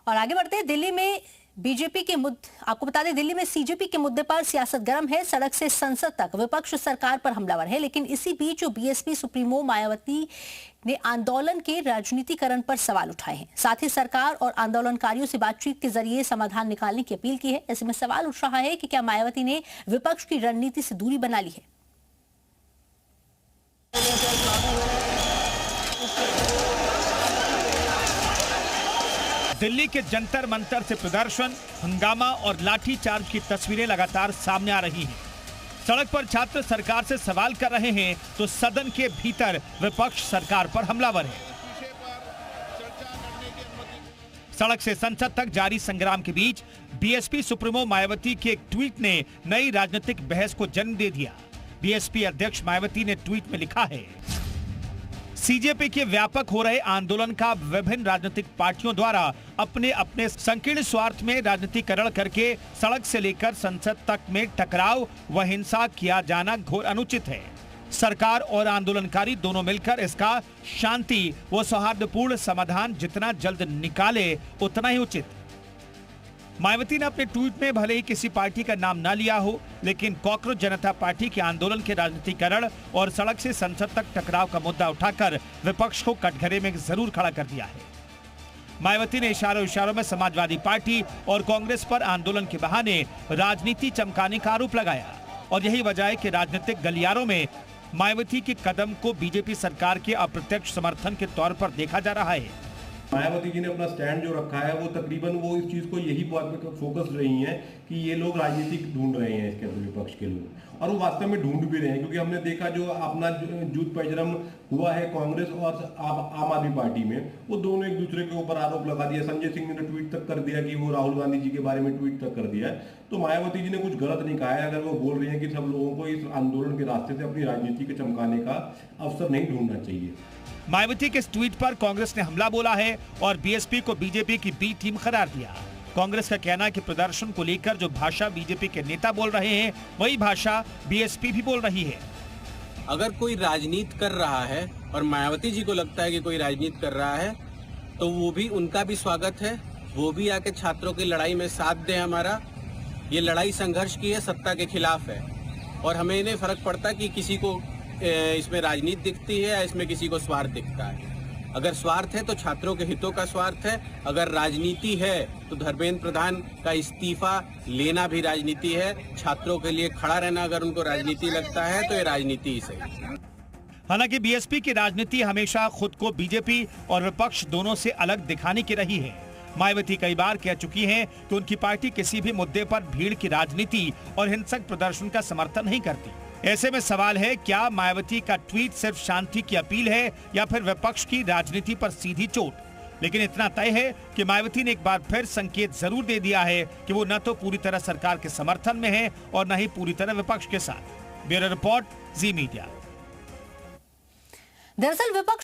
और आगे बढ़ते हैं, दिल्ली में बीजेपी के मुद्दे, आपको बता दें दिल्ली में सीजेपी के मुद्दे पर सियासत गर्म है। सड़क से संसद तक विपक्ष सरकार पर हमलावर है, लेकिन इसी बीच बीएसपी सुप्रीमो मायावती ने आंदोलन के राजनीतिकरण पर सवाल उठाए हैं। साथ ही सरकार और आंदोलनकारियों से बातचीत के जरिए समाधान निकालने की अपील की है। ऐसे में सवाल उठ रहा है कि क्या मायावती ने विपक्ष की रणनीति से दूरी बना ली है। दिल्ली के जंतर मंतर से प्रदर्शन, हंगामा और लाठीचार्ज की तस्वीरें लगातार सामने आ रही हैं। सड़क पर छात्र सरकार से सवाल कर रहे हैं तो सदन के भीतर विपक्ष सरकार पर हमलावर है। सड़क से संसद तक जारी संग्राम के बीच बीएसपी सुप्रीमो मायावती के एक ट्वीट ने नई राजनीतिक बहस को जन्म दे दिया। बीएसपी अध्यक्ष मायावती ने ट्वीट में लिखा है, सीजेपी के व्यापक हो रहे आंदोलन का विभिन्न राजनीतिक पार्टियों द्वारा अपने अपने संकीर्ण स्वार्थ में राजनीतिकरण करके सड़क से लेकर संसद तक में टकराव व हिंसा किया जाना घोर अनुचित है। सरकार और आंदोलनकारी दोनों मिलकर इसका शांति व सौहार्दपूर्ण समाधान जितना जल्द निकाले उतना ही उचित। मायावती ने अपने ट्वीट में भले ही किसी पार्टी का नाम ना लिया हो, लेकिन कॉकरोच जनता पार्टी के आंदोलन के राजनीतिकरण और सड़क से संसद तक टकराव का मुद्दा उठाकर विपक्ष को कटघरे में जरूर खड़ा कर दिया है। मायावती ने इशारों में समाजवादी पार्टी और कांग्रेस पर आंदोलन के बहाने राजनीति चमकाने का आरोप लगाया और यही वजह है कि राजनीतिक गलियारों में मायावती के कदम को बीजेपी सरकार के अप्रत्यक्ष समर्थन के तौर पर देखा जा रहा है। मायावती जी ने अपना स्टैंड जो रखा है वो तकरीबन वो इस चीज़ को यही बात पे फोकस रही हैं कि ये लोग राजनीतिक ढूंढ रहे हैं इसके अंदर विपक्ष के लोग, और वो वास्तव में ढूंढ भी रहे हैं। क्योंकि हमने देखा जो अपना जूथ पैजरम हुआ है कांग्रेस और आम आदमी पार्टी में, वो दोनों एक दूसरे के ऊपर आरोप लगा दिया। संजय सिंह ने ट्वीट तक कर दिया कि वो राहुल गांधी जी के बारे में ट्वीट तक कर दिया है। तो मायावती जी ने कुछ गलत नहीं कहा है अगर वो बोल रही है कि सब लोगों को इस आंदोलन के रास्ते से अपनी राजनीति के चमकाने का अवसर नहीं ढूंढना चाहिए। मायावती के इस ट्वीट पर कांग्रेस ने हमला बोला है और बीएसपी को बीजेपी की बी टीम करार दिया। कांग्रेस का कहना है कि प्रदर्शन को लेकर जो भाषा बीजेपी के नेता बोल रहे हैं वही भाषा बीएसपी भी बोल रही है। अगर कोई राजनीति कर रहा है और मायावती जी को लगता है कि कोई राजनीति कर रहा है तो वो भी, उनका भी स्वागत है। वो भी आके छात्रों की लड़ाई में साथ दें। हमारा ये लड़ाई संघर्ष की है, सत्ता के खिलाफ है, और हमें इन्हें फर्क पड़ता कि किसी को इसमें राजनीति दिखती है या इसमें किसी को स्वार्थ दिखता है। अगर स्वार्थ है तो छात्रों के हितों का स्वार्थ है, अगर राजनीति है तो धर्मेंद्र प्रधान का इस्तीफा लेना भी राजनीति है। छात्रों के लिए खड़ा रहना अगर उनको राजनीति लगता है तो ये राजनीति ही सही। हालांकि बीएसपी की राजनीति हमेशा खुद को बीजेपी और विपक्ष दोनों से अलग दिखाने की रही है। मायावती कई बार कह चुकी हैं कि उनकी पार्टी किसी भी मुद्दे पर भीड़ की राजनीति और हिंसक प्रदर्शन का समर्थन नहीं करती। ऐसे में सवाल है, क्या मायावती का ट्वीट सिर्फ शांति की अपील है या फिर विपक्ष की राजनीति पर सीधी चोट? लेकिन इतना तय है कि मायावती ने एक बार फिर संकेत जरूर दे दिया है कि वो न तो पूरी तरह सरकार के समर्थन में है और न ही पूरी तरह विपक्ष के साथ। ब्यूरो रिपोर्ट, जी मीडिया। दरअसल विपक्ष